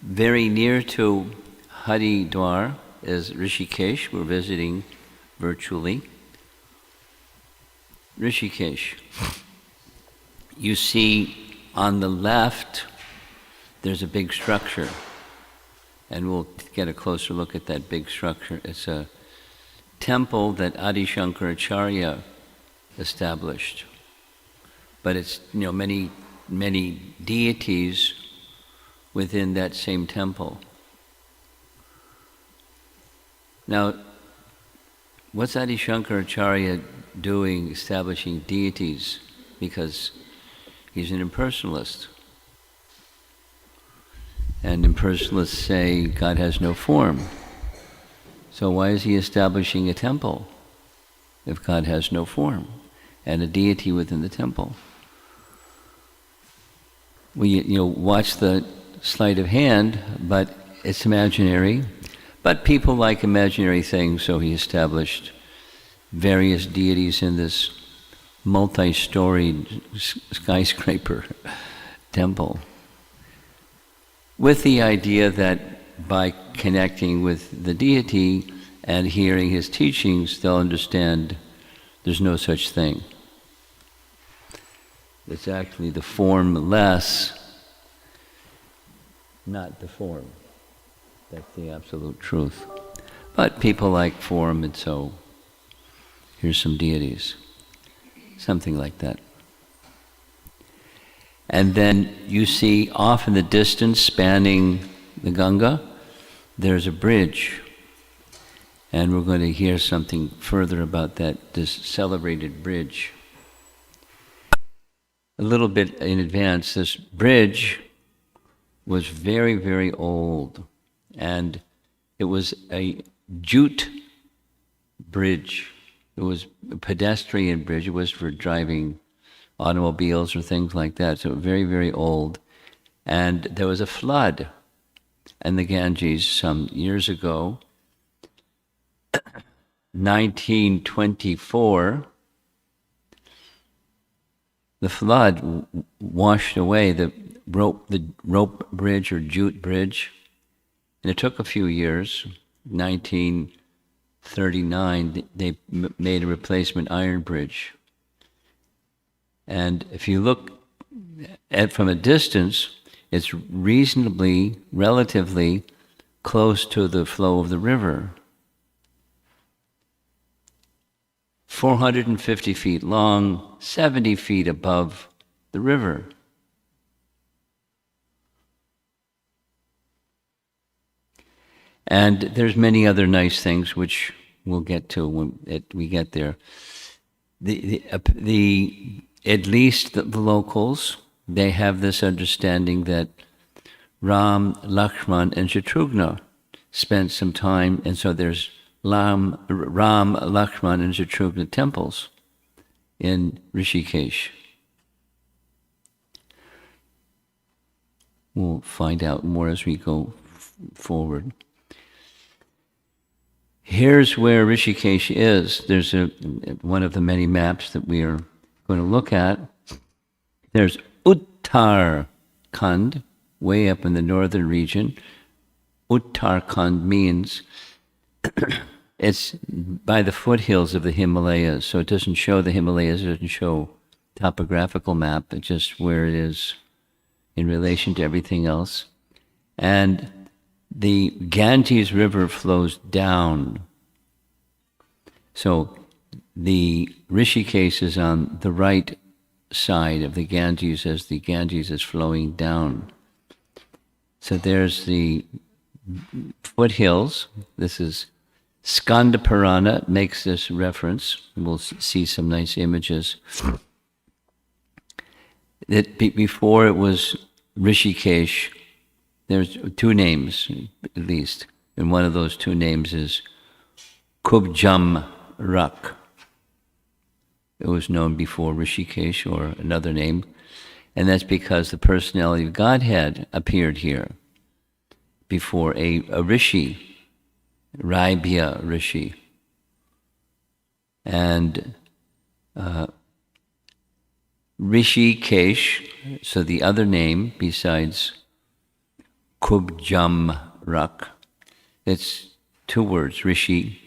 Very near to Haridwar is Rishikesh. We're visiting virtually. Rishikesh. You see on the left, there's a big structure. And we'll get a closer look at that big structure. It's a temple that Adi Shankaracharya established. But it's, many deities within that same temple. Now, what's Adi Shankaracharya doing establishing deities? Because he's an impersonalist. And impersonalists say God has no form. So why is he establishing a temple if God has no form and a deity within the temple? We watch the sleight of hand, but it's imaginary. But people like imaginary things, so he established various deities in this multi-storied skyscraper temple, with the idea that by connecting with the deity and hearing his teachings, they'll understand there's no such thing. It's actually the formless, not the form. That's the absolute truth. But people like form, and so here's some deities. Something like that. And then you see off in the distance, spanning the Ganga, there's a bridge. And we're going to hear something further about this celebrated bridge. A little bit in advance, this bridge was very, very old. And it was a jute bridge. It was a pedestrian bridge. It was for driving automobiles or things like that. So very, very old. And there was a flood in the Ganges some years ago, 1924. The flood washed away the rope bridge or jute bridge. And it took a few years. 1939, they made a replacement iron bridge. And if you look at from a distance, it's relatively close to the flow of the river. 450 feet long, 70 feet above the river. And there's many other nice things which we'll get to when we get there. At least the locals, they have this understanding that Ram, Lakshman, and Shatrughna spent some time, and so there's Ram, Lakshman, and Shatrughna temples in Rishikesh. We'll find out more as we go forward. Here's where Rishikesh is. There's one of the many maps that we are going to look at. There's Uttarakhand, way up in the northern region. Uttarakhand means it's by the foothills of the Himalayas, so it doesn't show the Himalayas, it doesn't show topographical map, it's just where it is in relation to everything else. And the Ganges River flows down. So the Rishikesh is on the right side of the Ganges as the Ganges is flowing down. So there's the foothills. This is Skanda Purana makes this reference. We'll see some nice images. Before it was Rishikesh, there's two names, at least, and one of those two names is Kubjam Rak. It was known before Rishikesh, or another name, and that's because the personality of Godhead appeared here before a rishi, Raibhya Rishi. And Rishikesh, so the other name besides Kubjam Rak. It's two words, Rishi,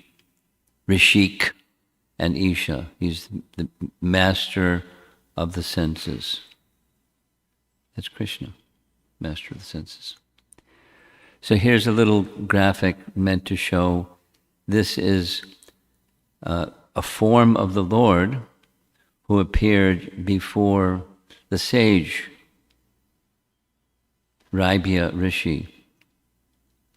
Rishik, and Isha. He's the master of the senses. That's Krishna, master of the senses. So here's a little graphic meant to show this is a form of the Lord who appeared before the sage, Raibhya Rishi.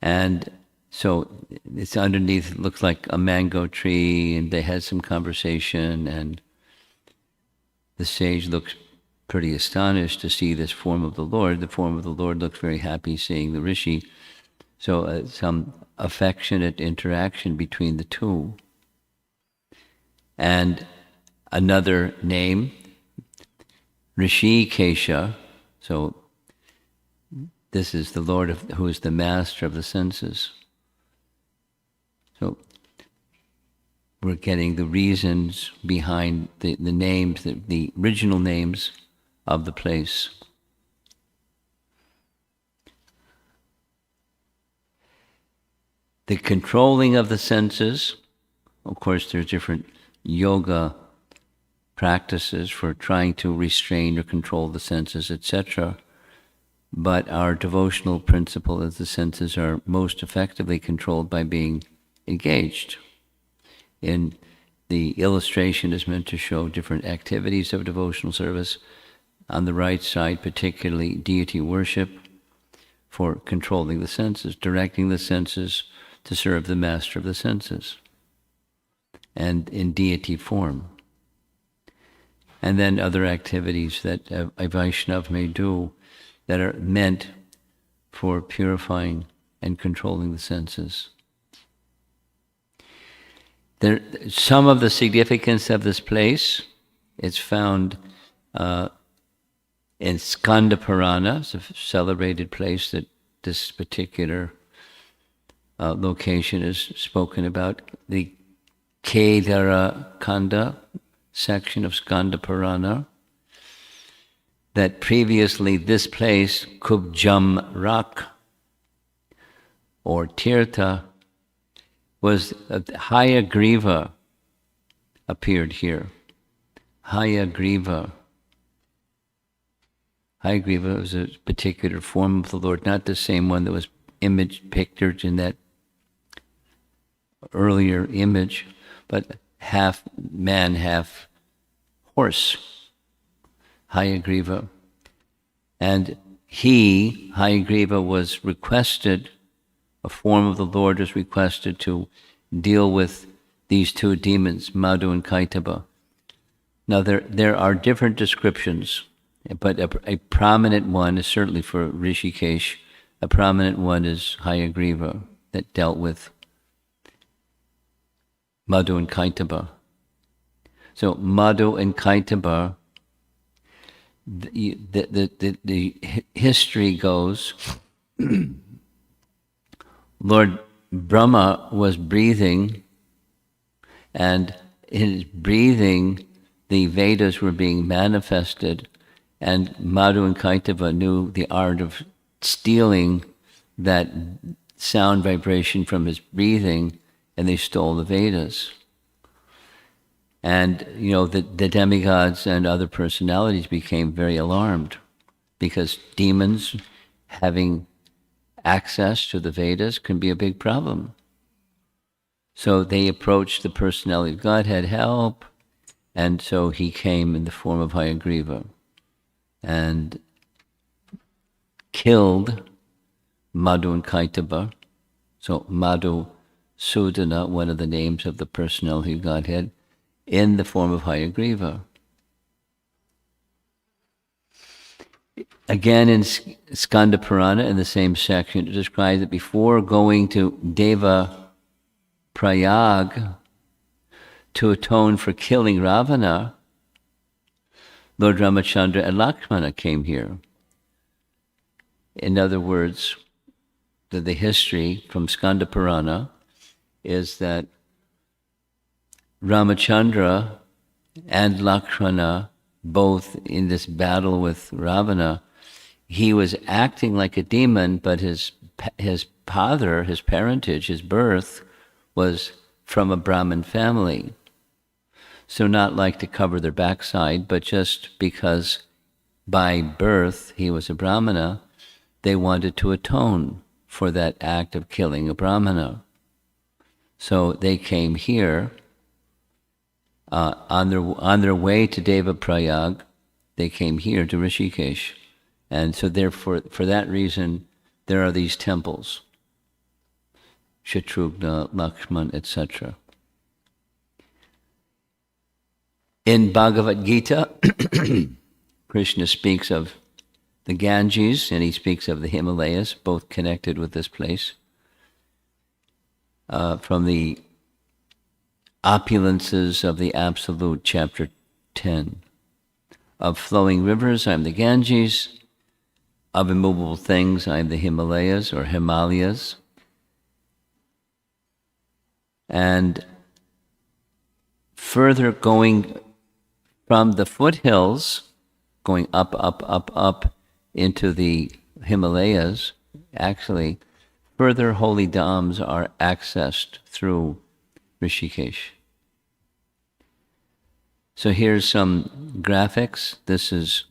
And so it's underneath, it looks like a mango tree, and they had some conversation, and the sage looks pretty astonished to see this form of the Lord. The form of the Lord looks very happy seeing the Rishi. So some affectionate interaction between the two. And another name, Hṛṣīkeśa. So this is the Lord who is the master of the senses. So we're getting the reasons behind the names, the original names of the place. The controlling of the senses, of course, there's different yoga practices for trying to restrain or control the senses, etc. But our devotional principle is the senses are most effectively controlled by being engaged. In the illustration is meant to show different activities of devotional service. On the right side, particularly deity worship for controlling the senses, directing the senses to serve the master of the senses, and in deity form. And then other activities that a Vaishnava may do that are meant for purifying and controlling the senses. Some of the significance of this place is found in Skanda Purana. It's a celebrated place that this particular location is spoken about. The Kedara Kanda section of Skanda Purana, that previously this place, Kubjam Rak, or Tirtha, was Hayagriva appeared here. Hayagriva. Hayagriva was a particular form of the Lord, not the same one that was pictured in that earlier image, but half man, half horse, Hayagriva. And he, Hayagriva, was requested, a form of the Lord was requested to deal with these two demons, Madhu and Kaitaba. Now there are different descriptions, but a prominent one is certainly for Rishikesh. A prominent one is Hayagriva, that dealt with Madhu and Kaitaba. So Madhu and Kaitaba, the history goes, Lord Brahma was breathing, and in his breathing, the Vedas were being manifested, and Madhu and Kaitava knew the art of stealing that sound vibration from his breathing, and they stole the Vedas. And, the demigods and other personalities became very alarmed, because demons having access to the Vedas can be a big problem. So they approached the personality of Godhead, help, and so he came in the form of Hayagriva and killed Madhu and Kaitaba. So Madhu Sudana, one of the names of the personality of Godhead, in the form of Hayagriva. Again, in Skanda Purana, in the same section, it describes that before going to Deva Prayag to atone for killing Ravana, Lord Ramachandra and Lakshmana came here. In other words, the history from Skanda Purana is that Ramachandra and Lakshmana, both in this battle with Ravana, he was acting like a demon, but his father, his parentage, his birth was from a Brahmin family. So not like to cover their backside, but just because by birth he was a Brahmana, they wanted to atone for that act of killing a Brahmana. So they came here on their way to Devaprayag. They came here to Rishikesh, and so therefore, for that reason, there are these temples, Shatrughna, Lakshman, etc. In Bhagavad Gita, Krishna speaks of the Ganges and he speaks of the Himalayas, both connected with this place. From the opulences of the Absolute, chapter 10. Of flowing rivers, I am the Ganges. Of immovable things, I am the Himalayas or Himalayas. And further going from the foothills, going up into the Himalayas, actually, further holy dhams are accessed through Rishikesh. So here's some graphics. This is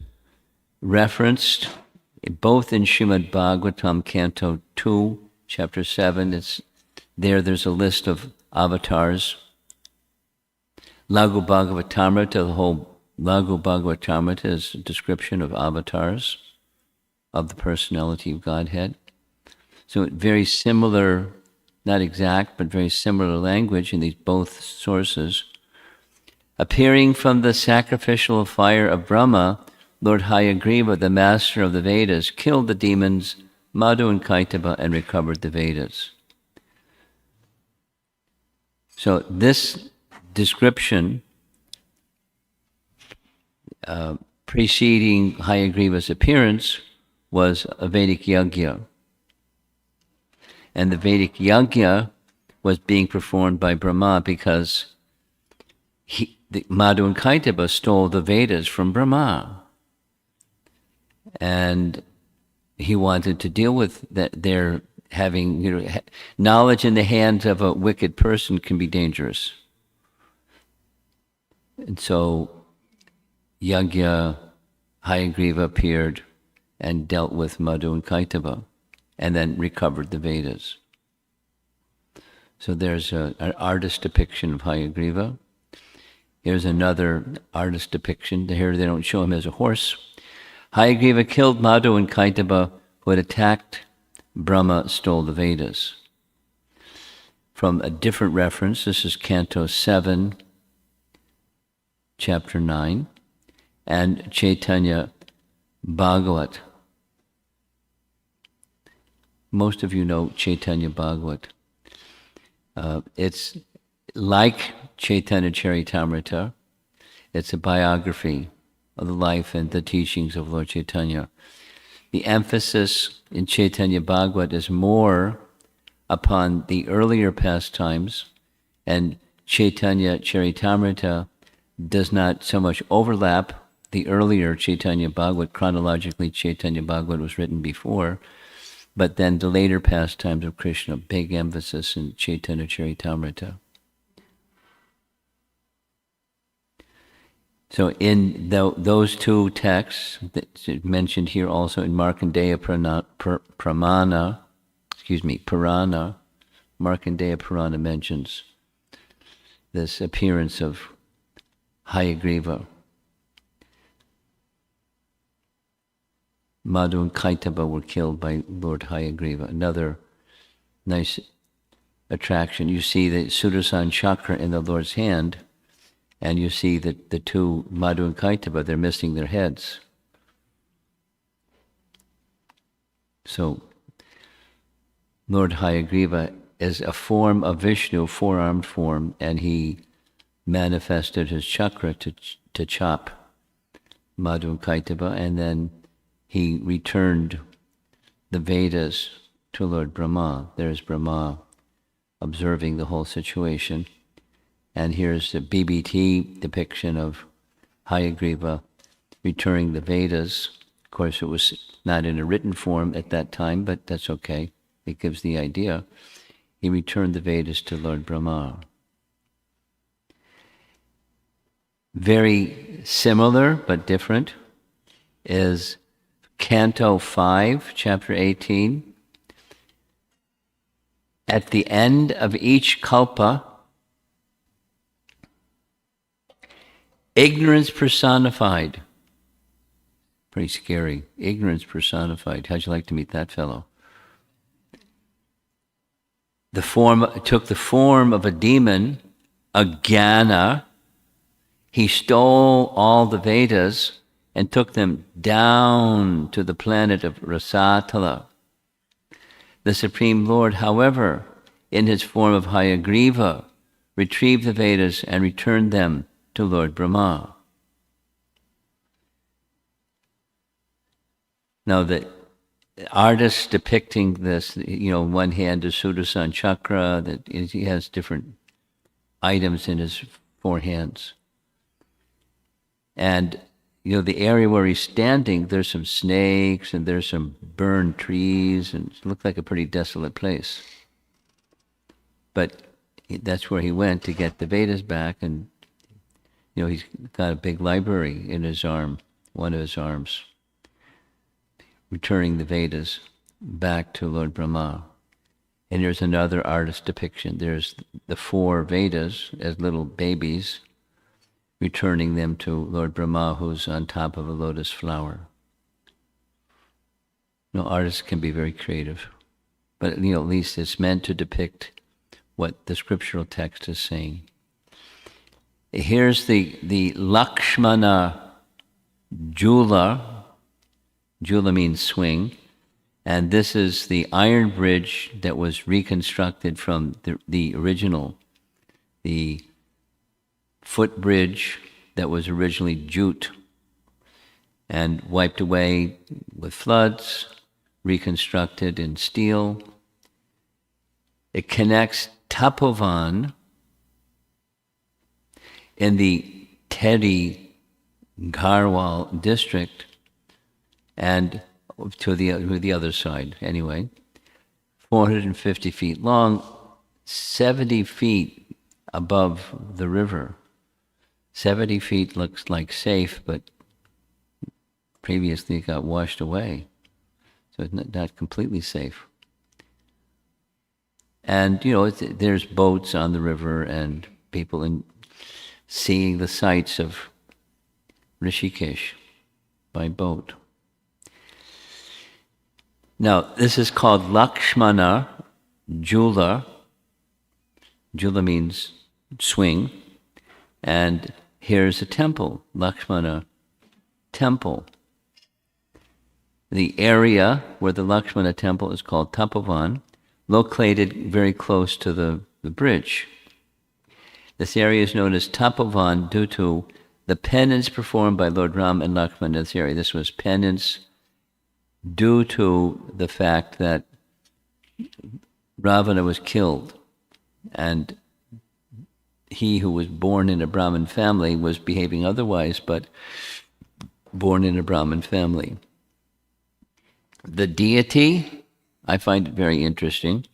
referenced both in Srimad Bhagavatam, Canto 2, Chapter 7. There's a list of avatars. Laghu Bhagavatamrita, the whole Laghu Bhagavatamrita is a description of avatars, of the personality of Godhead. So very similar, not exact, but very similar language in these both sources. Appearing from the sacrificial fire of Brahma, Lord Hayagriva, the master of the Vedas, killed the demons Madhu and Kaitaba and recovered the Vedas. So this description preceding Hayagriva's appearance was a Vedic yajna. And the Vedic yajna was being performed by Brahma because Madhu and Kaitaba stole the Vedas from Brahma. And he wanted to deal with that. Their having, knowledge in the hands of a wicked person can be dangerous. And so Yajna, Hayagriva appeared and dealt with Madhu and Kaitaba and then recovered the Vedas. So there's an artist depiction of Hayagriva. Here's another artist depiction. Here they don't show him as a horse. Hayagriva killed Madhu and Kaitaba, who had attacked Brahma, stole the Vedas. From a different reference, this is Canto 7, Chapter 9, and Chaitanya Bhagavat. Most of you know Chaitanya Bhagavat. It's like Chaitanya Charitamrita. It's a biography of the life and the teachings of Lord Chaitanya. The emphasis in Chaitanya Bhagavat is more upon the earlier pastimes, and Chaitanya Charitamrita does not so much overlap the earlier Chaitanya Bhagavat. Chronologically, Chaitanya Bhagavat was written before, but then the later pastimes of Krishna, big emphasis in Chaitanya Charitamrita. So in those two texts, mentioned here also in Markandeya Purana, Markandeya Purana mentions this appearance of Hayagriva. Madhu and Kaitaba were killed by Lord Hayagriva. Another nice attraction. You see the Sudarshan chakra in the Lord's hand, and you see that the two, Madhu and Kaitaba, they're missing their heads. So, Lord Hayagriva is a form of Vishnu, four-armed form, and he manifested his chakra to chop Madhu and Kaitaba, and then he returned the Vedas to Lord Brahma. There's Brahma observing the whole situation. And here's the BBT depiction of Hayagriva returning the Vedas, course, it was not in a written form at that time, but that's okay. It gives the idea. He returned the Vedas to Lord Brahma. Very similar but different is Canto 5, Chapter 18. At the end of each kalpa, ignorance personified. Pretty scary. Ignorance personified. How'd you like to meet that fellow? Took the form of a demon, Ajnana. He stole all the Vedas and took them down to the planet of Rasatala. The Supreme Lord, however, in his form of Hayagriva, retrieved the Vedas and returned them to Lord Brahma. Now, the artist depicting this, one hand is Sudarshan Chakra, that he has different items in his four hands. And, the area where he's standing, there's some snakes and there's some burned trees, and it looked like a pretty desolate place. But that's where he went to get the Vedas back, and, he's got a big library in his arm, one of his arms, returning the Vedas back to Lord Brahma. And there's another artist depiction. There's the four Vedas as little babies, returning them to Lord Brahma, who's on top of a lotus flower. Artists can be very creative, but at least it's meant to depict what the scriptural text is saying. Here's the Lakshmana Jula. Jula means swing, and this is the iron bridge that was reconstructed from the original, the footbridge that was originally jute and wiped away with floods, reconstructed in steel. It connects Tapovan in the Teddy Garhwal district and to the other side anyway. 450 feet long, 70 feet above the river. 70 feet looks like safe, but previously it got washed away. So it's not completely safe. And, there's boats on the river and people seeing the sights of Rishikesh by boat. Now, this is called Lakshmana Jula. Jula means swing. And here's a temple, Lakshmana Temple. The area where the Lakshmana Temple is called Tapovan, located very close to the bridge. This area is known as Tapovan due to the penance performed by Lord Ram and Lakshmana in this area. This was penance due to the fact that Ravana was killed, and he who was born in a Brahmin family was behaving otherwise, but born in a Brahmin family. The deity, I find it very interesting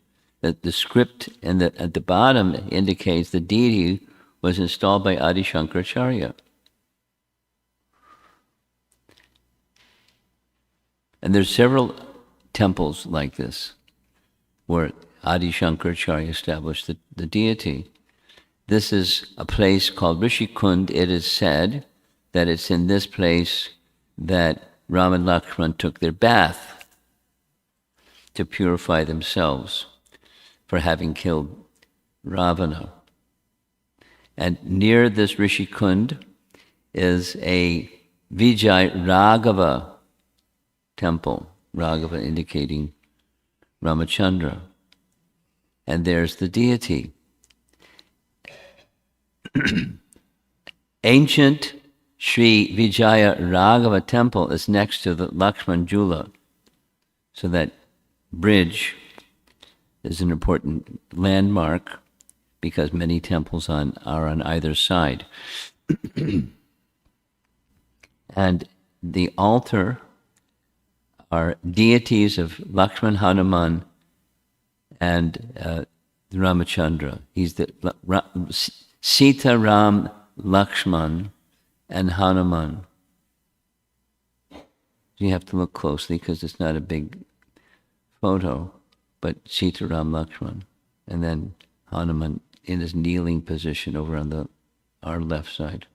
that the script at the bottom indicates the deity was installed by Adi Shankaracharya. And there's several temples like this where Adi Shankaracharya established the deity. This is a place called Rishikesh. It is said that it's in this place that Ram and Lakshman took their bath to purify themselves for having killed Ravana. And near this Rishikesh is a Vijay Raghava temple, Raghava indicating Ramachandra. And there's the deity. Ancient Sri Vijaya Raghava temple is next to the Lakshman Jula. So that bridge is an important landmark because many temples are on either side. And the altar are deities of Lakshman, Hanuman, and Ramachandra. He's the Sita, Ram, Lakshman, and Hanuman. You have to look closely because it's not a big photo, but Sita, Ram, Lakshman, and then Hanuman in his kneeling position over on our left side.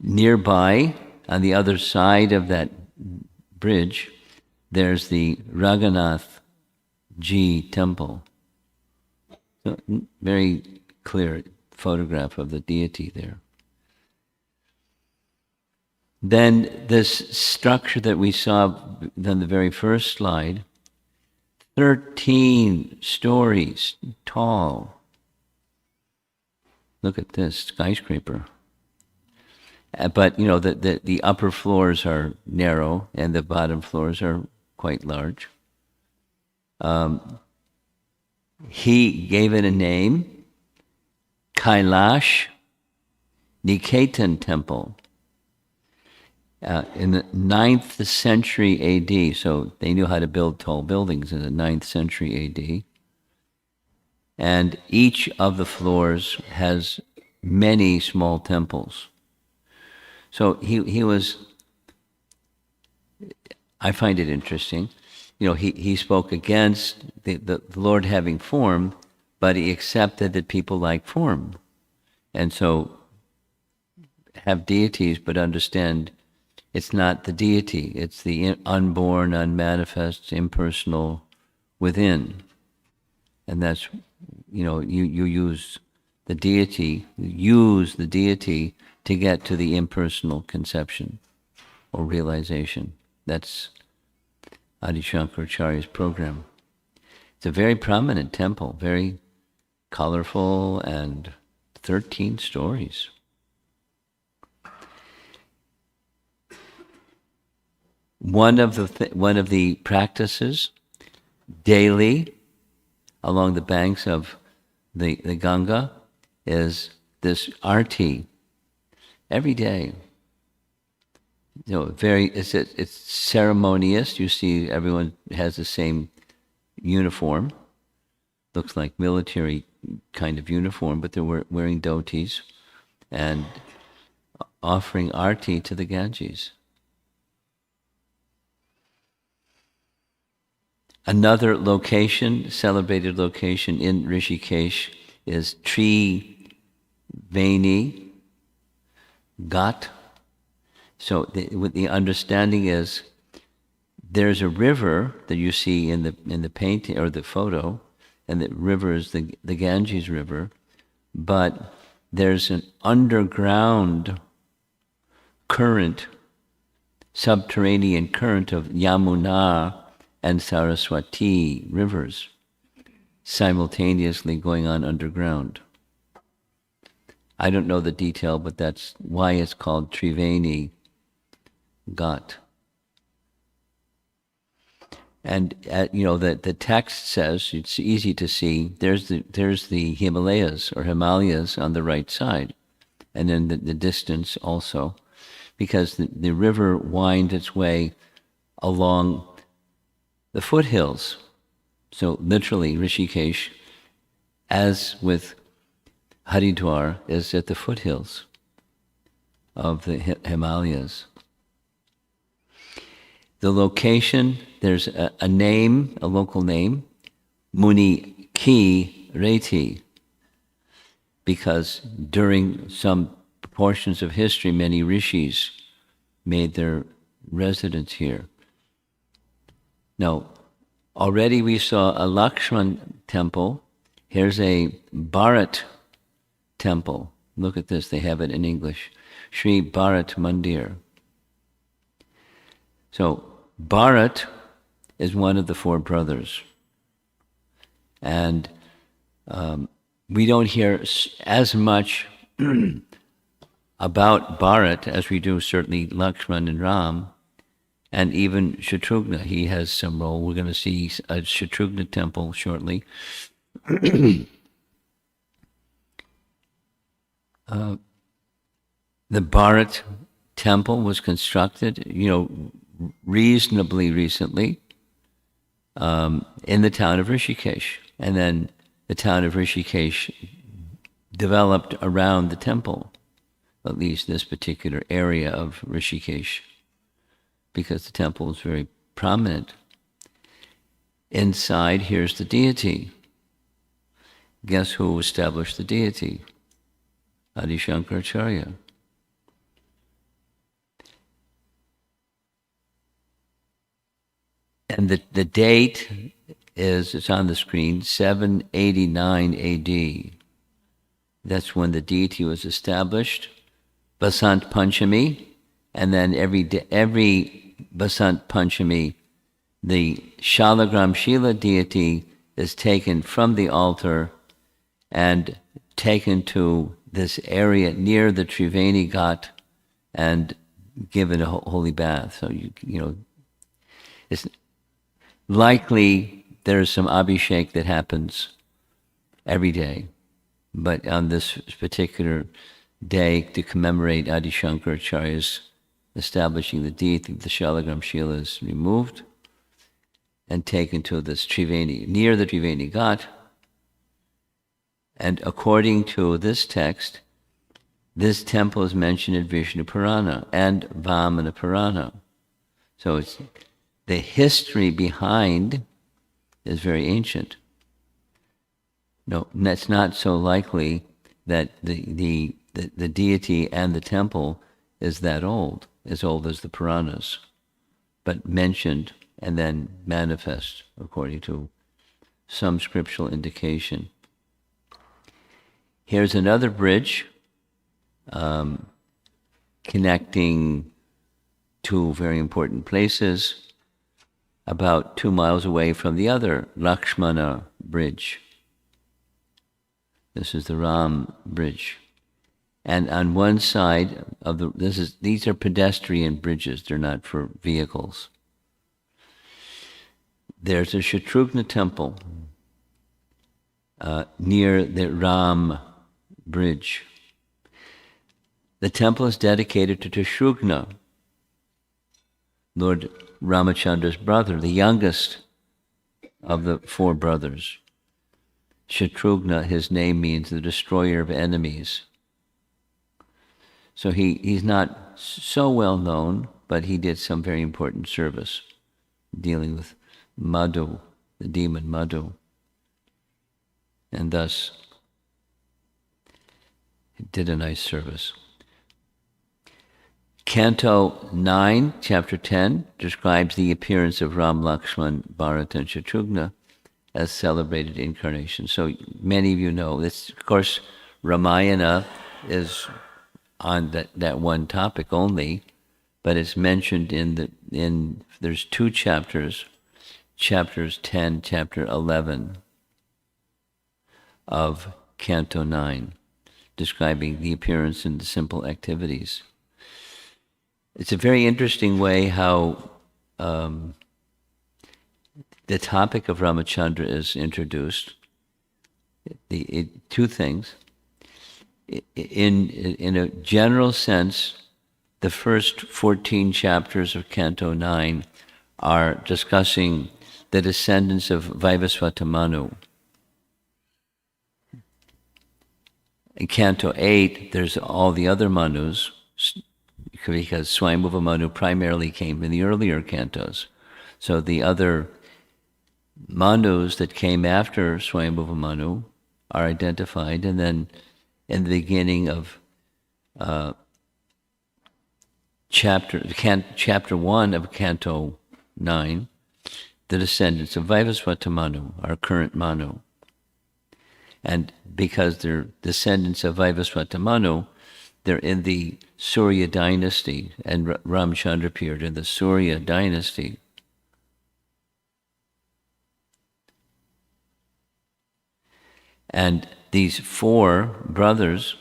Nearby, on the other side of that bridge, there's the Raghunath Ji temple. So, very clear photograph of the deity there. Then this structure that we saw on the very first slide, 13 stories tall. Look at this skyscraper. But you know the upper floors are narrow and the bottom floors are quite large. He gave it a name, Kailash Niketan Temple. In the 9th century AD, so they knew how to build tall buildings in the 9th century AD. And each of the floors has many small temples. So he was, I find it interesting, you know, he spoke against the Lord having form, but he accepted that people like form. And so have deities, but understand it's not the deity, it's the unborn, unmanifest, impersonal within. And that's, you know, you use the deity to get to the impersonal conception or realization. That's Adi Shankaracharya's program. It's a very prominent temple, very colorful, and 13 stories. One of the practices daily along the banks of the Ganga is this arti every day. You know, it's ceremonious. You see, everyone has the same uniform. Looks like military kind of uniform, but they're wearing dhotis and offering arti to the Ganges. Another location, celebrated location in Rishikesh is Triveni Ghat. So the understanding is there's a river that you see in the painting or the photo, and the river is the Ganges River, but there's an underground current, subterranean current of Yamuna and Saraswati rivers simultaneously going on underground. I don't know the detail, but that's why it's called Triveni Ghat. And you know, the text says, it's easy to see, there's the Himalayas on the right side, and then the distance also, because the river winds its way along the foothills. So literally, Rishikesh, as with Haridwar, is at the foothills of the Himalayas. The location, there's a name, a local name, Muni Ki Reti, because during some portions of history, many rishis made their residence here. Now, already we saw a Lakshman temple. Here's a Bharat temple. Look at this, they have it in English. Sri Bharat Mandir. So, Bharat is one of the four brothers. And we don't hear as much about Bharat as we do certainly Lakshman and Ram. And even Shatrughna, he has some role. We're going to see a Shatrughna temple shortly. The Bharat temple was constructed, reasonably recently, in the town of Rishikesh. And then the town of Rishikesh developed around the temple, at least this particular area of Rishikesh, because the temple is very prominent. Inside, here's the deity. Guess who established the deity? Adi Shankaracharya. And the date it's on the screen, 789 AD. That's when the deity was established. Basant Panchami, and then every Basant Panchami, the Shalagram Shila deity is taken from the altar and taken to this area near the Triveni Ghat and given a holy bath. So it's likely there's some abhishek that happens every day, but on this particular day to commemorate Adi Shankaracharya's establishing the deity, the Shalagram Shila is removed and taken to this Triveni, near the Triveni Ghat. And according to this text, this temple is mentioned in Vishnu Purana and Vamana Purana. So it's the history behind is very ancient. No, that's not so likely that the deity and the temple is that old, as old as the Puranas, but mentioned and then manifest according to some scriptural indication. Here's another bridge connecting two very important places about 2 miles away from the other Lakshmana bridge. This is the Ram bridge. And on one side of these are pedestrian bridges, they're not for vehicles. There's a Shatrughna temple near the Ram bridge. The temple is dedicated to Shatrughna, Lord Ramachandra's brother, the youngest of the 4 brothers. Shatrughna, his name means the destroyer of enemies. So he's not so well known, but he did some very important service dealing with Madhu, the demon Madhu. And thus, he did a nice service. Canto 9, chapter 10, describes the appearance of Ram, Lakshman, Bharata, and Shatrughna as celebrated incarnations. So many of you know this. Of course, Ramayana is on that one topic only, but it's mentioned there's 2 chapters, chapters 10, chapter 11 of Canto 9, describing the appearance and the simple activities. It's a very interesting way how the topic of Ramachandra is introduced. 2 things. In a general sense, the first 14 chapters of Canto 9 are discussing the descendants of Vaivasvata Manu. In Canto 8, there's all the other Manus, because Swayambhuva Manu primarily came in the earlier cantos. So the other Manus that came after Swayambhuva Manu are identified, and then in the beginning of chapter 1 of Canto 9, the descendants of Vaivasvata Manu, our current Manu. And because they're descendants of Vaivasvata Manu, they're in the Surya dynasty, and Ramchandra appeared in the Surya dynasty. And these 4 brothers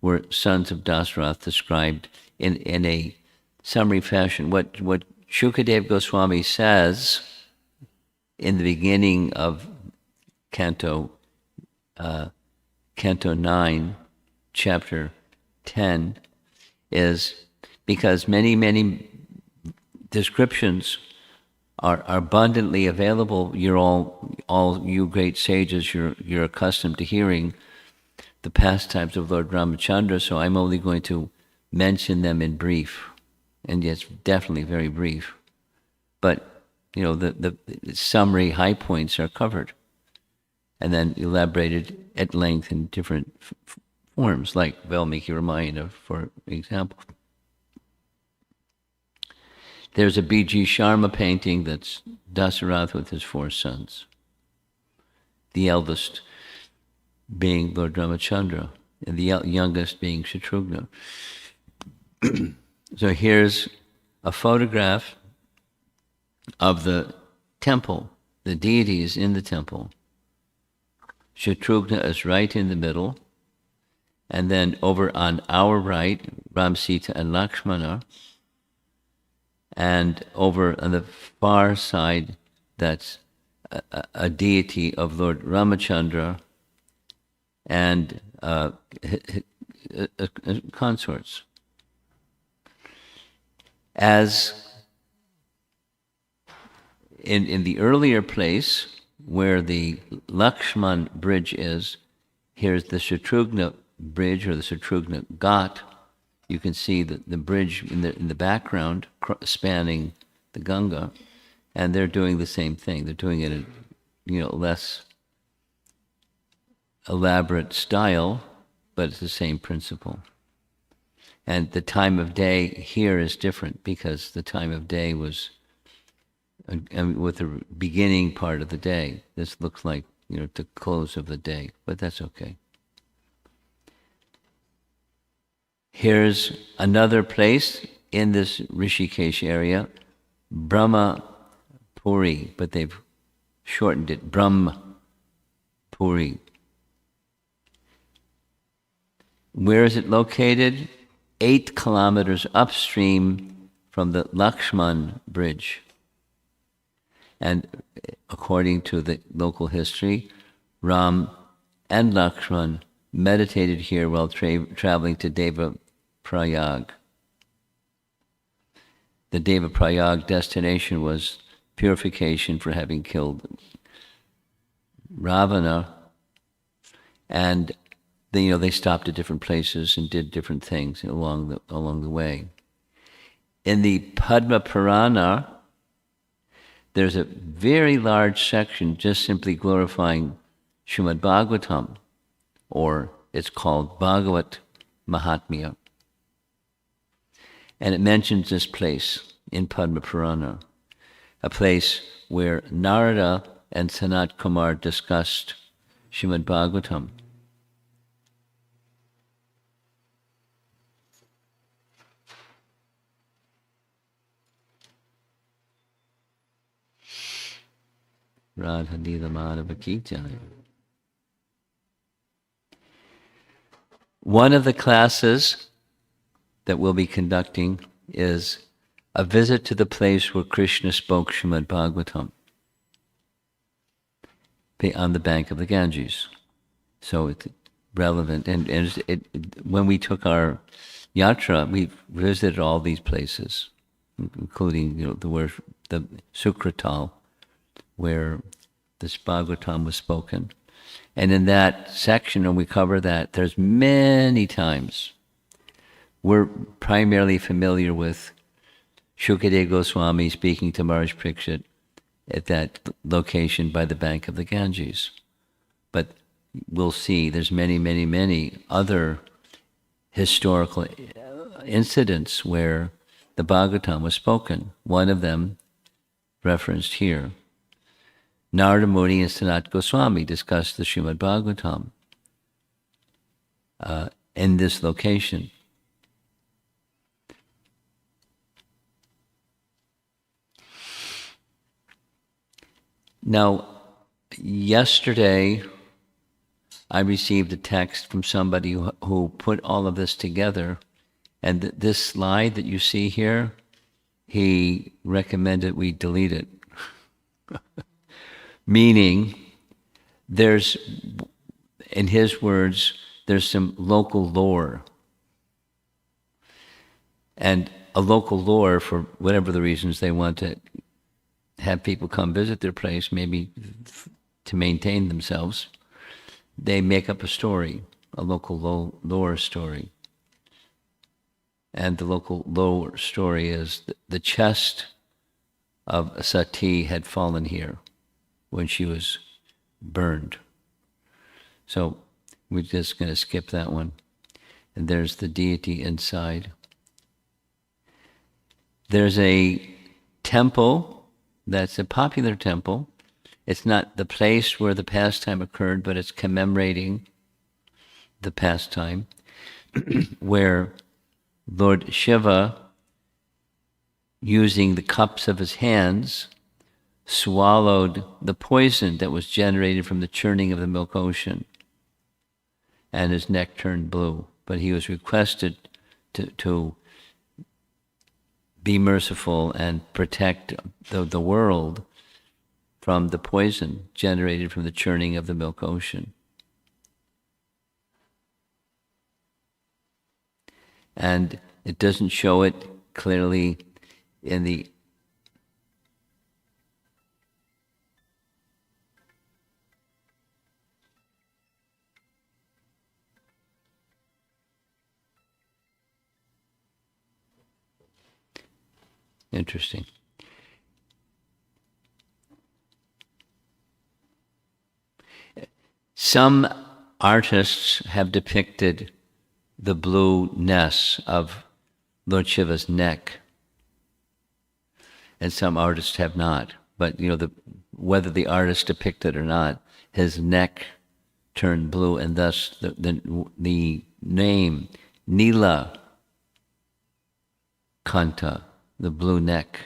were sons of Dasarath, described in a summary fashion. What Shukadev Goswami says in the beginning of Canto 9, chapter 10, is because many, many descriptions are abundantly available. You're all you great sages, you're accustomed to hearing the pastimes of Lord Ramachandra, so I'm only going to mention them in brief, and yes, definitely very brief. But the summary high points are covered, and then elaborated at length in different forms, like Valmiki Ramayana, for example. There's a B.G. Sharma painting that's Dasarath with his 4 sons, the eldest being Lord Ramachandra, and the youngest being Shatrughna. So here's a photograph of the temple, the deities in the temple. Shatrughna is right in the middle, and then over on our right, Ram, Sita, and Lakshmana, and over on the far side, that's a deity of Lord Ramachandra and consorts. As in the earlier place where the Lakshman bridge is, here's the Shatrughna bridge, or the Shatrughna Ghat. You can see the bridge in the background spanning the Ganga, and they're doing the same thing. They're doing it in less elaborate style, but it's the same principle. And the time of day here is different, because the time of day was with the beginning part of the day. This looks like the close of the day, but that's okay. Here's another place in this Rishikesh area, Brahma Puri, but they've shortened it, Brahma Puri. Where is it located? 8 kilometers upstream from the Lakshman bridge. And according to the local history, Ram and Lakshman meditated here while traveling to Deva Prayag. The Deva Prayag destination was purification for having killed Ravana, and they stopped at different places and did different things along the way. In the Padma Purana, there's a very large section just simply glorifying Srimad Bhagavatam, or it's called Bhagavat Mahatmya. And it mentions this place in Padma Purana, a place where Narada and Sanat Kumar discussed Srimad Bhagavatam. Radha Nila Madhava Ki Jai. One of the classes that we'll be conducting is a visit to the place where Krishna spoke Srimad Bhagavatam, on the bank of the Ganges. So it's relevant. And when we took our yatra, we visited all these places, including the Sukratal, where this Bhagavatam was spoken. And in that section, and we cover that, there's many times. We're primarily familiar with Shukadeva Goswami speaking to Maharaj Parikshit at that location by the bank of the Ganges. But we'll see there's many, many, many other historical incidents where the Bhagavatam was spoken. One of them referenced here. Narada Muni and Sanat Goswami discussed the Srimad Bhagavatam in this location. Now, yesterday, I received a text from somebody who put all of this together, and this slide that you see here, he recommended we delete it. Meaning, there's, in his words, there's some local lore. And a local lore, for whatever the reasons they want to have people come visit their place, maybe to maintain themselves, they make up a story, a local lore story. And the local lore story is the chest of Sati had fallen here when she was burned. So we're just going to skip that one. And there's the deity inside. There's a temple that's a popular temple. It's not the place where the pastime occurred, but it's commemorating the pastime, where Lord Shiva, using the cups of his hands, swallowed the poison that was generated from the churning of the milk ocean, and his neck turned blue. But he was requested to be merciful and protect the world from the poison generated from the churning of the milk ocean. And it doesn't show it clearly in the interesting. Some artists have depicted the blueness of Lord Shiva's neck, and some artists have not. But whether the artist depicted or not, his neck turned blue, and thus the name Nila Kanta, the blue neck,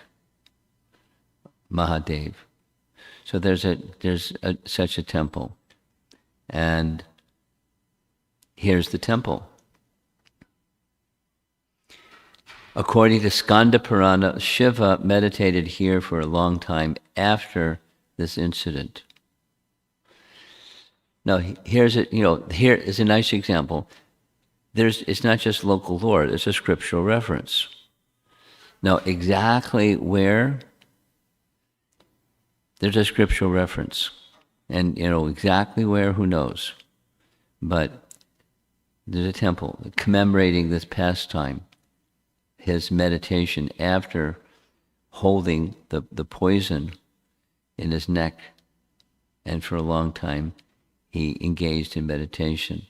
Mahadev. So there's such a temple, and here's the temple. According to Skanda Purana, Shiva meditated here for a long time after this incident. Now, here is a nice example. It's not just local lore, it's a scriptural reference. Now, exactly where, there's a scriptural reference. And, exactly where, who knows? But there's a temple commemorating this pastime, his meditation after holding the poison in his neck, and for a long time he engaged in meditation.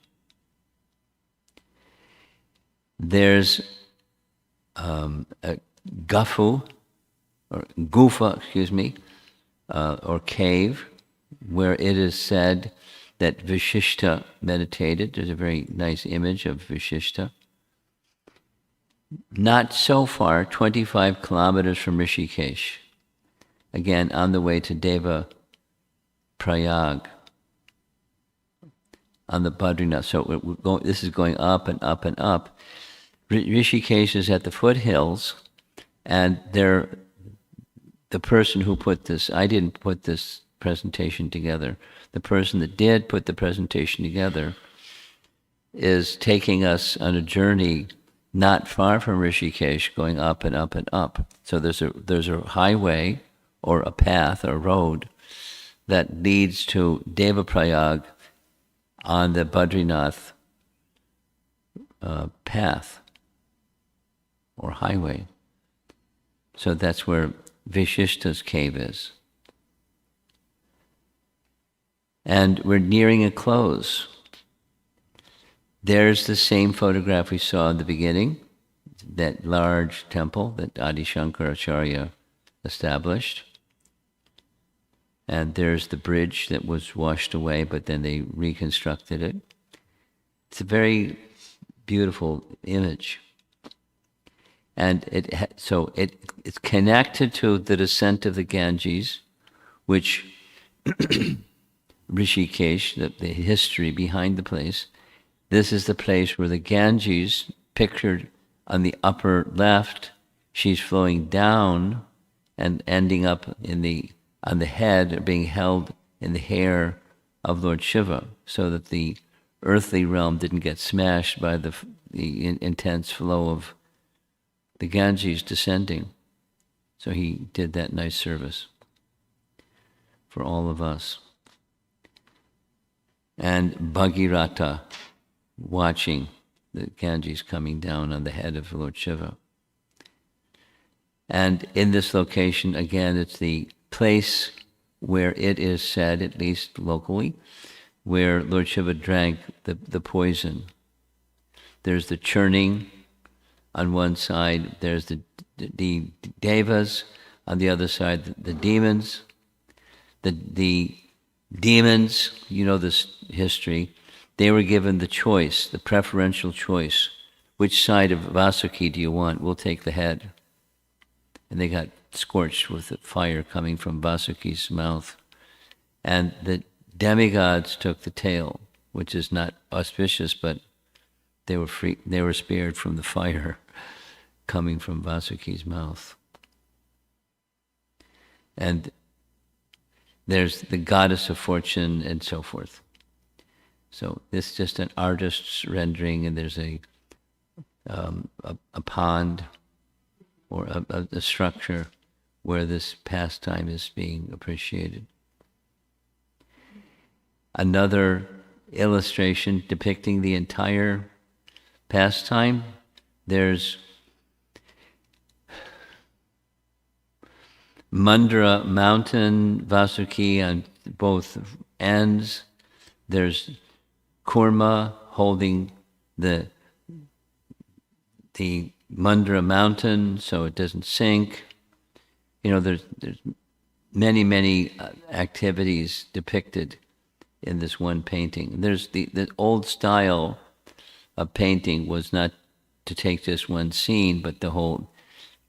There's a gufa, or cave, where it is said that Vishishta meditated. There's a very nice image of Vishishta. Not so far, 25 kilometers from Rishikesh, again on the way to Deva Prayag, on the Badrinath. So this is going up and up and up. Rishikesh is at the foothills, and the person who put this, I didn't put this presentation together, the person that did put the presentation together is taking us on a journey not far from Rishikesh, going up and up and up. So there's a highway or a path or road that leads to Devaprayag on the Badrinath path or highway. So that's where Vishishta's cave is. And we're nearing a close. There's the same photograph we saw in the beginning, that large temple that Adi Shankaracharya established. And there's the bridge that was washed away, but then they reconstructed it. It's a very beautiful image. And it's connected to the descent of the Ganges, which Rishikesh, the history behind the place. This is the place where the Ganges, pictured on the upper left, she's flowing down and ending up on the head, or being held in the hair of Lord Shiva, so that the earthly realm didn't get smashed by the intense flow of the Ganges descending. So he did that nice service for all of us. And Bhagirata watching the Ganges coming down on the head of Lord Shiva. And in this location, again, it's the place where it is said, at least locally, where Lord Shiva drank the poison. There's the churning on one side, there's the devas, on the other side, the demons. The demons, you know this history, they were given the choice, the preferential choice. Which side of Vasuki do you want? We'll take the head. And they got scorched with the fire coming from Vasuki's mouth. And the demigods took the tail, which is not auspicious, but they were free. They were spared from the fire coming from Vasuki's mouth. And there's the goddess of fortune and so forth. So this is just an artist's rendering, and there's a pond or a structure where this pastime is being appreciated. Another illustration depicting the entire pastime, there's Mandara mountain, Vasuki on both ends. There's Kurma holding the Mandara mountain so it doesn't sink. You know, there's many activities depicted in this one painting. There's the old style of painting was not to take just one scene, but the whole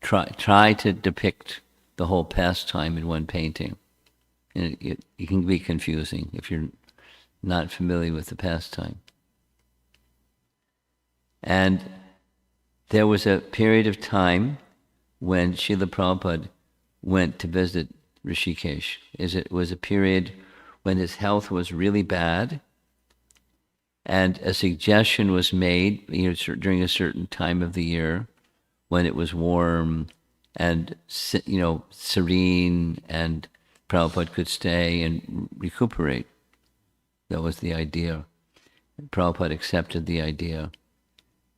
try to depict the whole pastime in one painting. And it can be confusing if you're not familiar with the pastime. And there was a period of time when Srila Prabhupada went to visit Rishikesh. It was a period when his health was really bad, and a suggestion was made, during a certain time of the year when it was warm and serene, and Prabhupada could stay and recuperate. That was the idea. Prabhupada accepted the idea.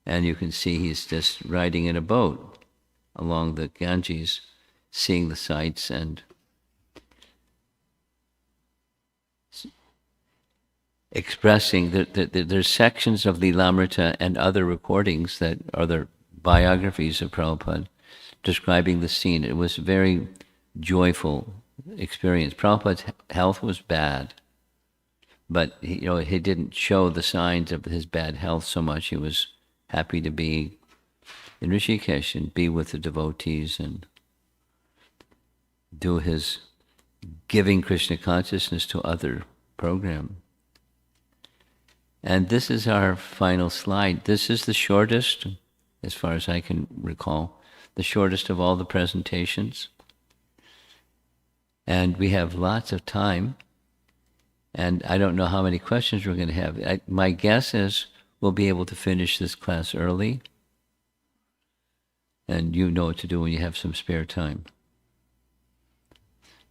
And you can see he's just riding in a boat along the Ganges, seeing the sights and expressing that there's sections of the Lamrita and other recordings that are the biographies of Prabhupada describing the scene. It was a very joyful experience. Prabhupada's health was bad, but he didn't show the signs of his bad health so much. He was happy to be in Rishikesh and be with the devotees and do his giving Krishna consciousness to other program. And this is our final slide. This is the shortest, as far as I can recall, the shortest of all the presentations. And we have lots of time. And I don't know how many questions we're going to have. My guess is we'll be able to finish this class early. And you know what to do when you have some spare time.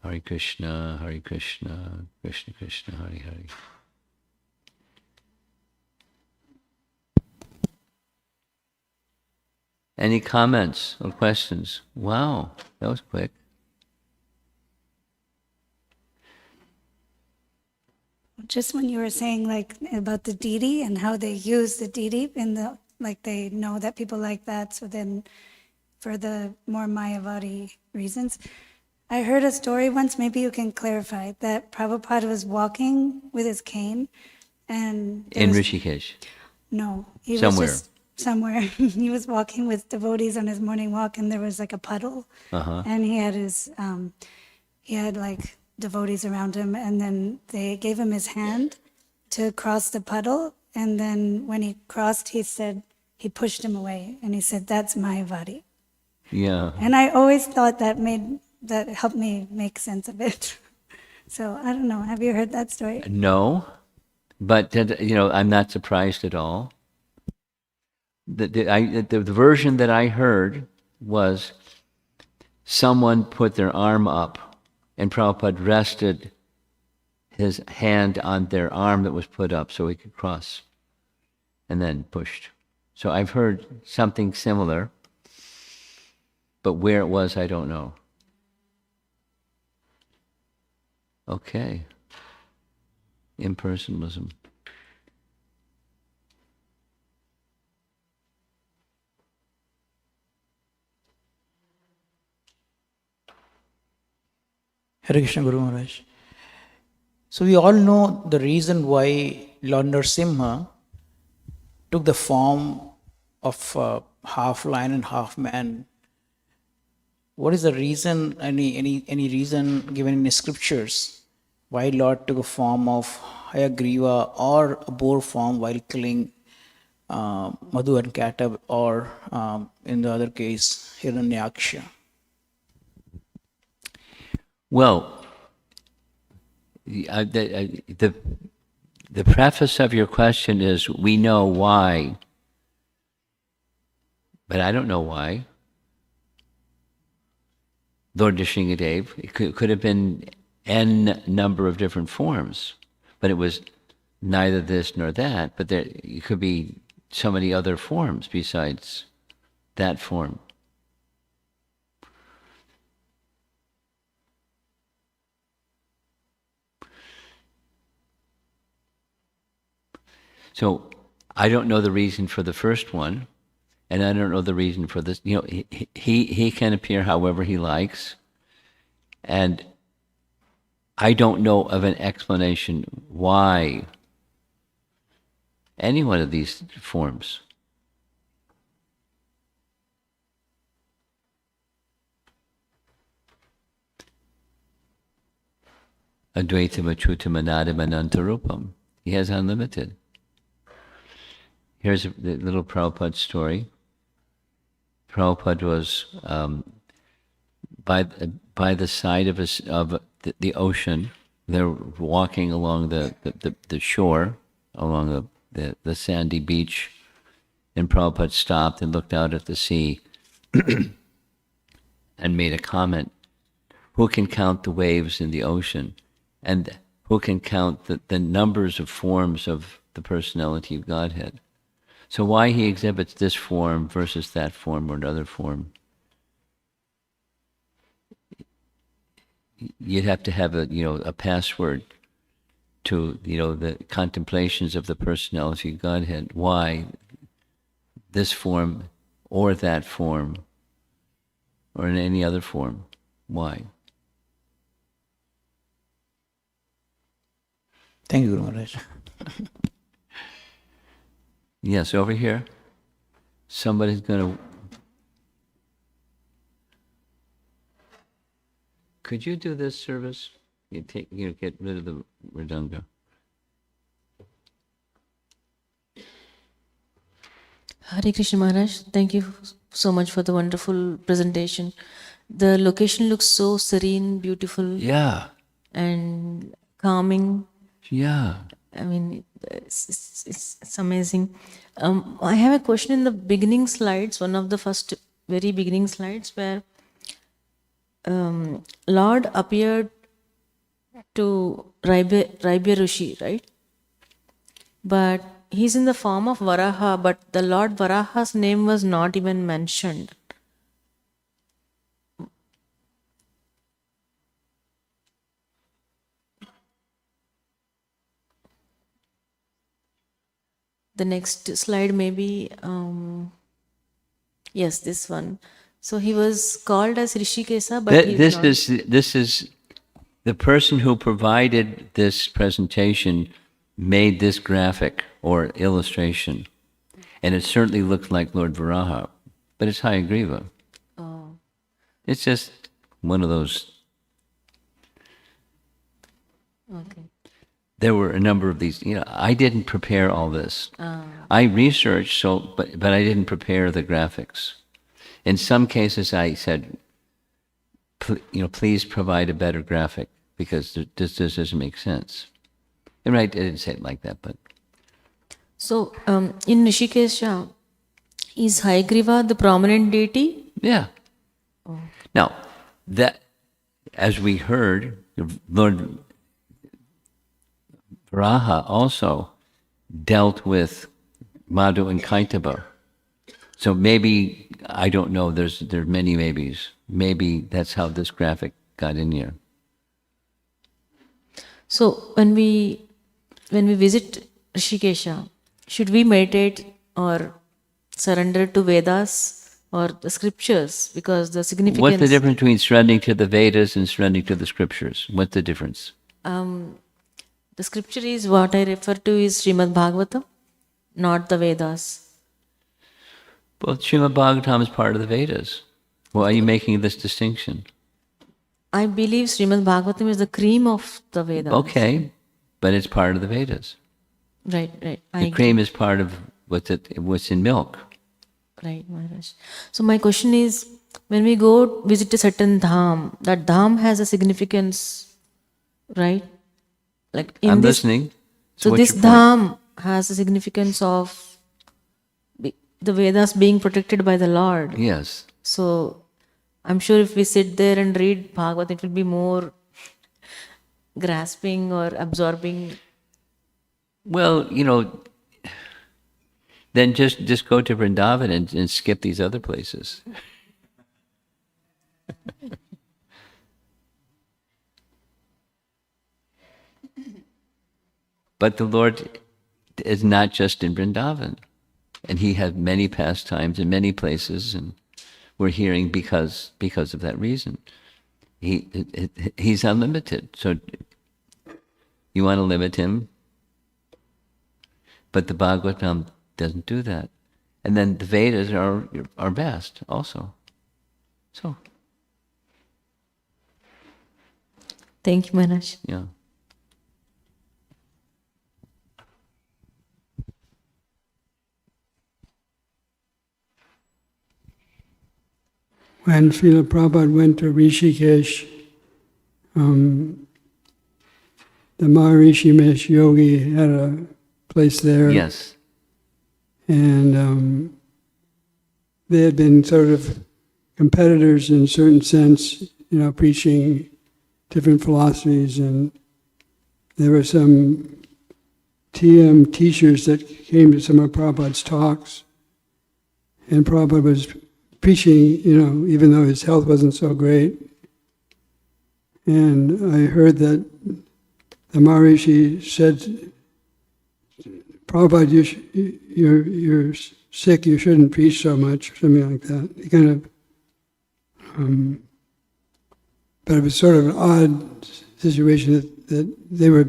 Hare Krishna, Krishna Krishna, Hare Hare. Any comments or questions? Wow, that was quick. Just when you were saying about the deity and how they use the deity in they know that people like that, so then for the more Mayavadi reasons. I heard a story once, maybe you can clarify, that Prabhupada was walking with his cane and... In Rishikesh? No, he somewhere. was just somewhere. He was walking with devotees on his morning walk, and there was a puddle, and he had devotees around him, and then they gave him his hand to cross the puddle, and then when he crossed, he said, he pushed him away, and he said, "That's Mayavadi." Yeah. And I always thought that helped me make sense of it. So I don't know, have you heard that story? No, but I'm not surprised at all. The version that I heard was someone put their arm up, and Prabhupada rested his hand on their arm that was put up so he could cross, and then pushed. So I've heard something similar, but where it was, I don't know. Okay. Impersonalism. Hṛṣīkeśa Guru Maharaj. So we all know the reason why Lord Narasimha took the form of half lion and half man. What is the reason? Any reason given in the scriptures why Lord took a form of Hayagriva or a boar form while killing Madhu and Katab, or in the other case Hiranyaksha? Well, the preface of your question is, we know why, but I don't know why. Lord Nrsimhadev, it could have been n number of different forms, but it was neither this nor that, but it could be so many other forms besides that form. So I don't know the reason for the first one, and I don't know the reason for this. You know, he can appear however he likes, and I don't know of an explanation why any one of these forms. Advaitam Achyutam Anadam Anantarupam. He has unlimited. Here's the little Prabhupada story. Prabhupada was by the side of the ocean. They're walking along the shore, along the sandy beach, and Prabhupada stopped and looked out at the sea and made a comment. Who can count the waves in the ocean? And who can count the numbers of forms of the personality of Godhead? So why he exhibits this form versus that form or another form? You'd have to have a password to the contemplations of the personality of Godhead. Why this form or that form or in any other form? Why? Thank you, Guru Maharaj. Yes, over here. Somebody's going to... Could you do this service? Get rid of the Mridanga. Hare Krishna Maharaj, thank you so much for the wonderful presentation. The location looks so serene, beautiful, Yeah. and calming. Yeah. I mean, it's amazing. I have a question in the beginning slides, one of the first very beginning slides, where Lord appeared to Raibya Rishi, right? But he's in the form of Varaha, but the Lord Varaha's name was not even mentioned. The next slide maybe, yes, this one. So he was called as Hṛṣīkeśa, but This is the person who provided this presentation made this graphic or illustration, and it certainly looked like Lord Varaha, but it's Hayagriva. Oh. It's just one of those. Okay. There were a number of these. I didn't prepare all this. I researched, but I didn't prepare the graphics. In some cases, I said, please provide a better graphic because this doesn't make sense. And I didn't say it like that, but. So in Hṛṣīkeśa, is Hayagriva the prominent deity? Yeah. Now, that, as we heard, Lord Varaha also dealt with Madhu and Kaitaba. So maybe, I don't know, there are many maybes. Maybe that's how this graphic got in here. So when we visit Rishikesh, should we meditate or surrender to Vedas or the scriptures? Because the significance. What's the difference between surrendering to the Vedas and surrendering to the scriptures? What's the difference? The scripture is what I refer to is Srimad Bhagavatam, not the Vedas. Well, Srimad Bhagavatam is part of the Vedas. Why are you making this distinction? I believe Srimad Bhagavatam is the cream of the Vedas. Okay, but it's part of the Vedas. Right. The cream is part of what's in milk. Right, Maharaj. So my question is, when we go visit a certain dham, that dham has a significance, right? Like in I'm this, listening. So what's this your point? dham has a significance of the Vedas being protected by the Lord. Yes. So I'm sure if we sit there and read Bhagavad, it will be more grasping or absorbing. Well, then just go to Vrindavan and skip these other places. But the Lord is not just in Vrindavan. And he has many pastimes in many places, and we're hearing because of that reason. He's unlimited. So you want to limit him, but the Bhagavatam doesn't do that. And then the Vedas are best also. So Thank you, Maharaj. yeah. When Srila Prabhupada went to Rishikesh, the Maharishi Mesh Yogi had a place there. Yes. And they had been sort of competitors in a certain sense, preaching different philosophies. And there were some TM teachers that came to some of Prabhupada's talks. And Prabhupada was preaching, even though his health wasn't so great. And I heard that the Maharishi said, Prabhupada, you're sick, you shouldn't preach so much, or something like that. He kind of, but it was sort of an odd situation that they were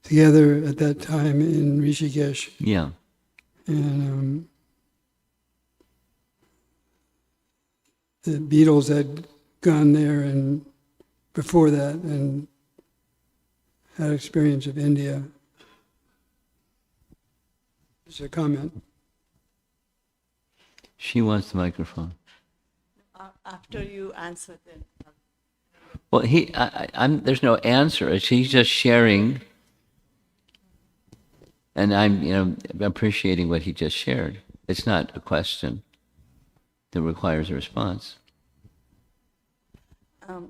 together at that time in Rishikesh. Yeah. And the Beatles had gone there and before that and had experience of India. Just a comment. She wants the microphone. After you answer then. Well, there's no answer. She's just sharing, and I'm, appreciating what he just shared. It's not a question that requires a response.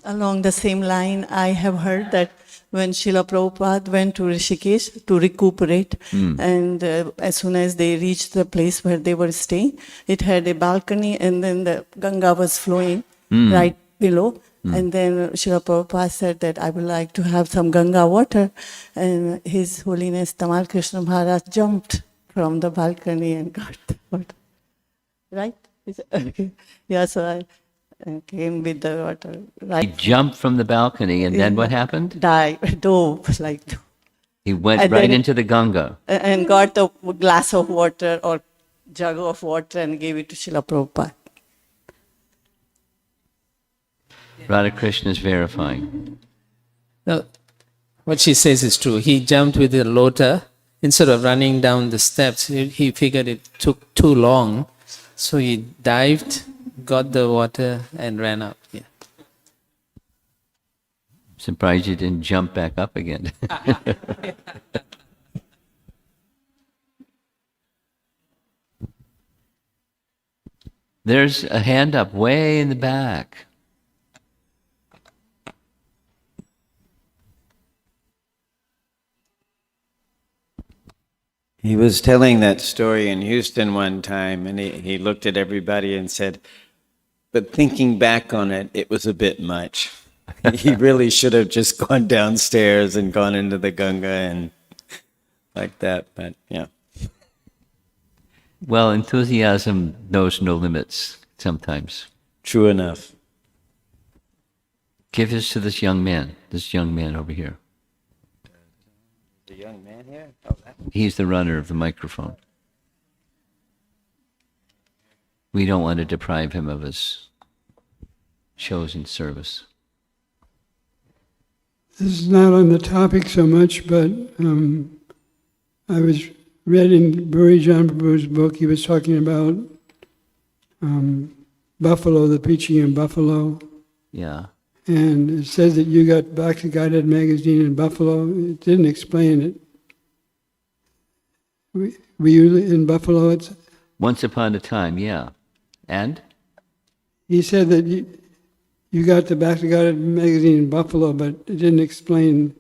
Along the same line, I have heard that when Srila Prabhupada went to Rishikesh to recuperate, and as soon as they reached the place where they were staying, it had a balcony, and then the Ganga was flowing right below. And then Srila Prabhupada said that I would like to have some Ganga water, and His Holiness Tamal Krishna Maharaj jumped from the balcony and got the water. Right? Okay. Yeah, so I came with the water. He Right. jumped from the balcony, and then what happened? Dove. He went And right then- into the Ganga. And got a glass of water or jug of water and gave it to Srila Prabhupada. Radha Krishna is verifying. No, what she says is true. He jumped with a lota. Instead of running down the steps, he figured it took too long. So he dived, got the water, and ran up. Yeah. Surprised you didn't jump back up again. There's a hand up way in the back. He was telling that story in Houston one time, and he looked at everybody and said, but thinking back on it, it was a bit much. He really should have just gone downstairs and gone into the Ganga and like that, but yeah. Well, enthusiasm knows no limits sometimes. True enough. Give this to this young man over here. The young man here? Oh, that. He's the runner of the microphone. We don't want to deprive him of his chosen service. This is not on the topic so much, but I was read in Buri John Prabhu's book, he was talking about Buffalo, the preaching in Buffalo. Yeah. And it says that you got Bhakti Guided magazine in Buffalo. It didn't explain it. Were you in Buffalo? Once upon a time, yeah. And? He said that you got the Bhakti Guided magazine in Buffalo, but it didn't explain.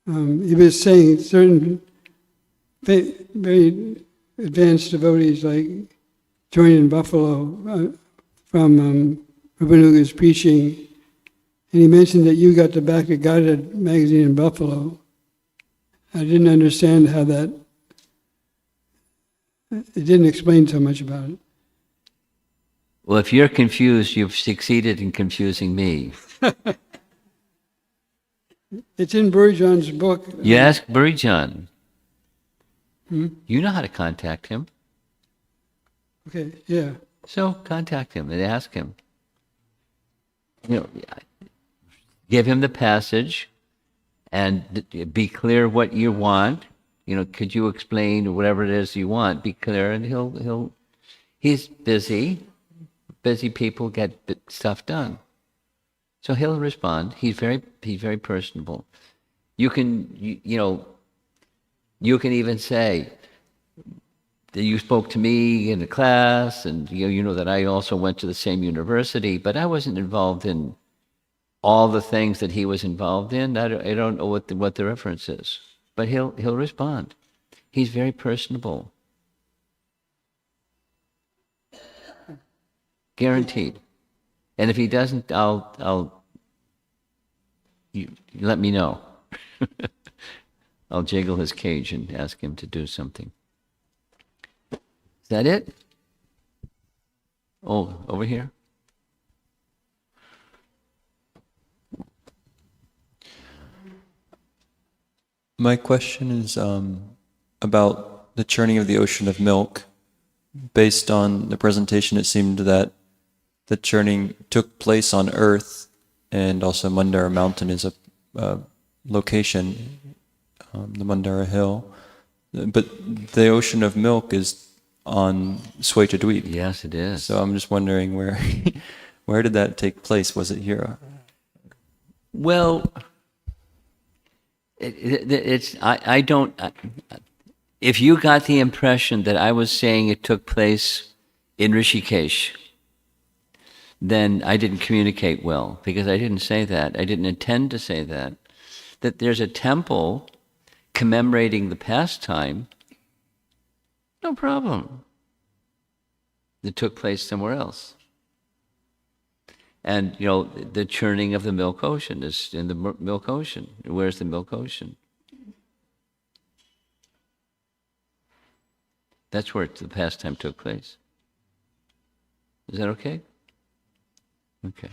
He was saying certain very advanced devotees like joined in Buffalo from Rupanuga's preaching, and he mentioned that you got the Bhakti Guided magazine in Buffalo. I didn't understand how that. It didn't explain so much about it. Well, if you're confused, you've succeeded in confusing me. It's in Burijan's book. You ask Burijan. You know how to contact him. Okay, yeah. So contact him and ask him. You know, give him the passage and be clear what you want. You know, could you explain whatever it is you want? Be clear, and he's busy. Busy people get stuff done. So he'll respond. He's very personable. You can even say that you spoke to me in a class, and you know that I also went to the same university, but I wasn't involved in all the things that he was involved in. I don't know what the reference is, but he'll respond. He's very personable. Guaranteed. And if he doesn't, you let me know. I'll jiggle his cage and ask him to do something. Is that it? Oh, over here? My question is about the churning of the ocean of milk. Based on the presentation, it seemed that the churning took place on Earth, and also Mandara Mountain is a location, the Mandara Hill. But the ocean of milk is on Swetadweep. Yes, it is. So I'm just wondering where did that take place? Was it here? Well, I don't. If you got the impression that I was saying it took place in Rishikesh, then I didn't communicate well, because I didn't say that. I didn't intend to say that. That there's a temple commemorating the pastime, no problem. It took place somewhere else. And, the churning of the milk ocean is in the milk ocean. Where's the milk ocean? That's where the pastime took place. Is that okay? Okay.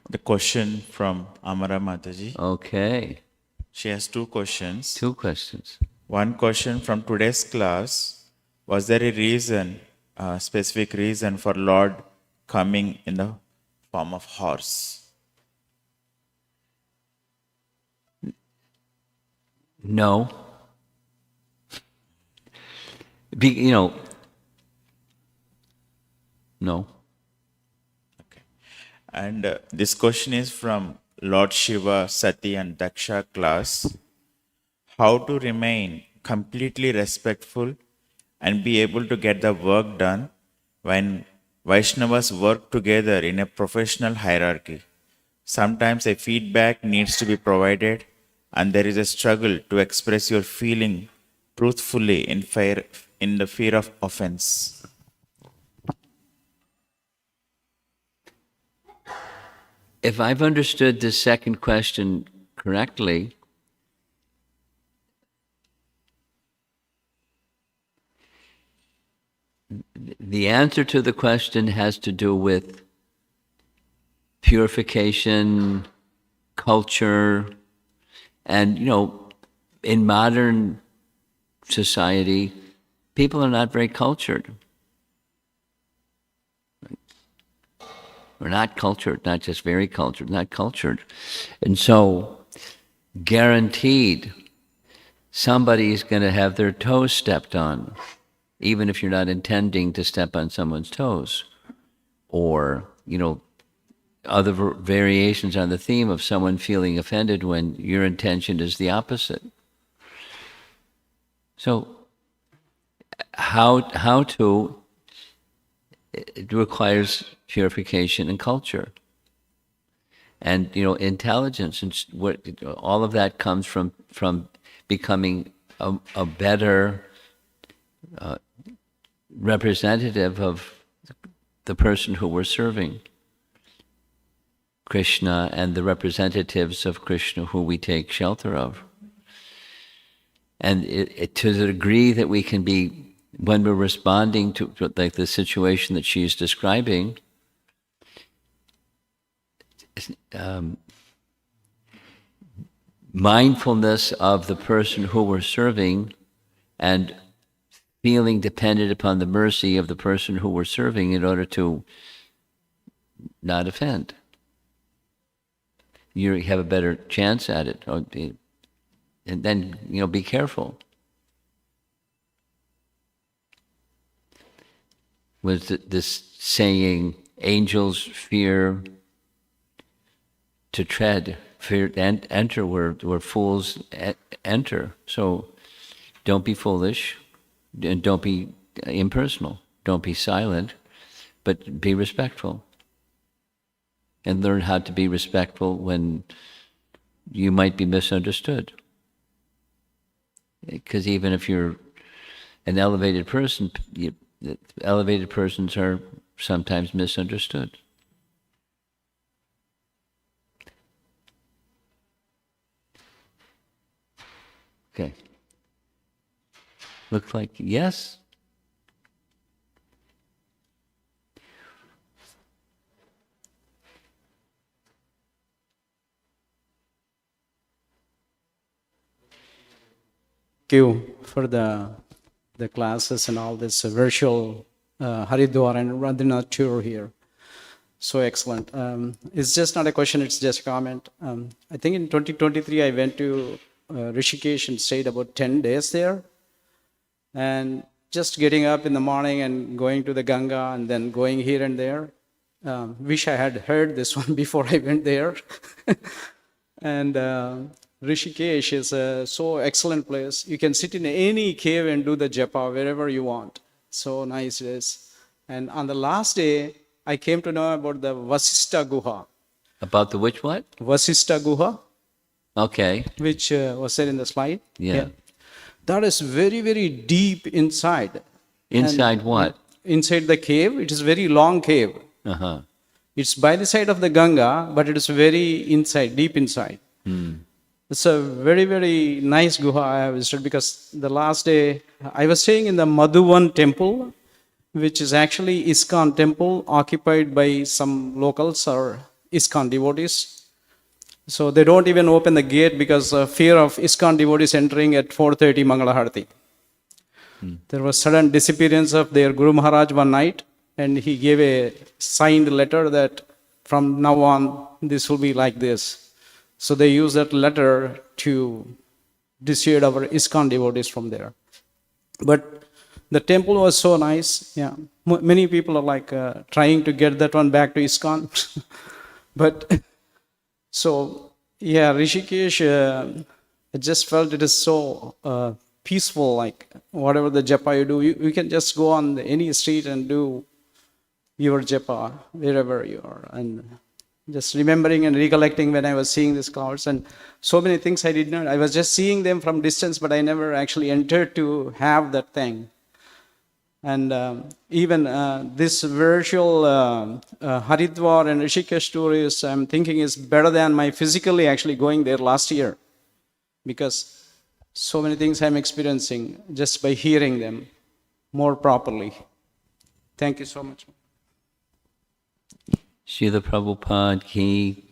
The question from Amara Mataji. Okay. She has two questions. Two questions. One question from today's class. Was there a reason, a specific reason for Lord coming in the form of horse? No. No. Okay. And this question is from Lord Shiva, Sati and Daksha class. How to remain completely respectful and be able to get the work done when Vaishnavas work together in a professional hierarchy. Sometimes a feedback needs to be provided, and there is a struggle to express your feeling truthfully in the fear of offense. If I've understood this second question correctly, the answer to the question has to do with purification, culture, and, in modern society, people are not very cultured. We're not cultured, not just very cultured, not cultured. And so, guaranteed, somebody's going to have their toes stepped on, even if you're not intending to step on someone's toes. Or, other variations on the theme of someone feeling offended when your intention is the opposite. So, how to, it requires purification and culture. And, intelligence, and all of that comes from becoming a better representative of the person who we're serving, Krishna, and the representatives of Krishna who we take shelter of. And to the degree that we can be, when we're responding to like the situation that she's describing, mindfulness of the person who we're serving and feeling dependent upon the mercy of the person who we're serving in order to not offend. You have a better chance at it. And then, be careful. Was this saying, angels fear to tread, fear and enter where fools enter. So don't be foolish, and don't be impersonal. Don't be silent, but be respectful. And learn how to be respectful when you might be misunderstood. Because even if you're an elevated person, elevated persons are sometimes misunderstood. Okay. Looks like yes. Thank you for the classes and all this virtual Haridwar and Radhanath tour here. So excellent. It's just not a question, it's just a comment. I think in 2023 I went to Rishikesh and stayed about 10 days there. And just getting up in the morning and going to the Ganga and then going here and there. Wish I had heard this one before I went there. And Rishikesh is a so excellent place. You can sit in any cave and do the japa wherever you want. So nice it is. And on the last day, I came to know about the Vasistha Guha. About the which what? Vasistha Guha. Okay. Which was said in the slide. Yeah. That is very, very deep inside. Inside what? Inside the cave. It is a very long cave. Uh-huh. It's by the side of the Ganga, but it is very inside, deep inside. It's a very, very nice guha I have visited because the last day I was staying in the Madhuvan temple, which is actually ISKCON temple occupied by some locals or ISKCON devotees. So they don't even open the gate because of fear of ISKCON devotees entering at 4:30 Mangala Harati. There was sudden disappearance of their Guru Maharaj one night, and he gave a signed letter that from now on this will be like this. So they used that letter to dissuade our ISKCON devotees from there. But the temple was so nice. Yeah, many people are like trying to get that one back to ISKCON. But so yeah, Rishikesh, I just felt it is so peaceful, like whatever the japa you do, you can just go on any street and do your japa wherever you are. And just remembering and recollecting when I was seeing these clouds, and so many things I did not, I was just seeing them from distance, but I never actually entered to have that thing. And even this virtual Haridwar and Rishikesh tour is, I'm thinking, is better than my physically actually going there last year, because so many things I'm experiencing just by hearing them more properly. Thank you so much. Srila Prabhupada ki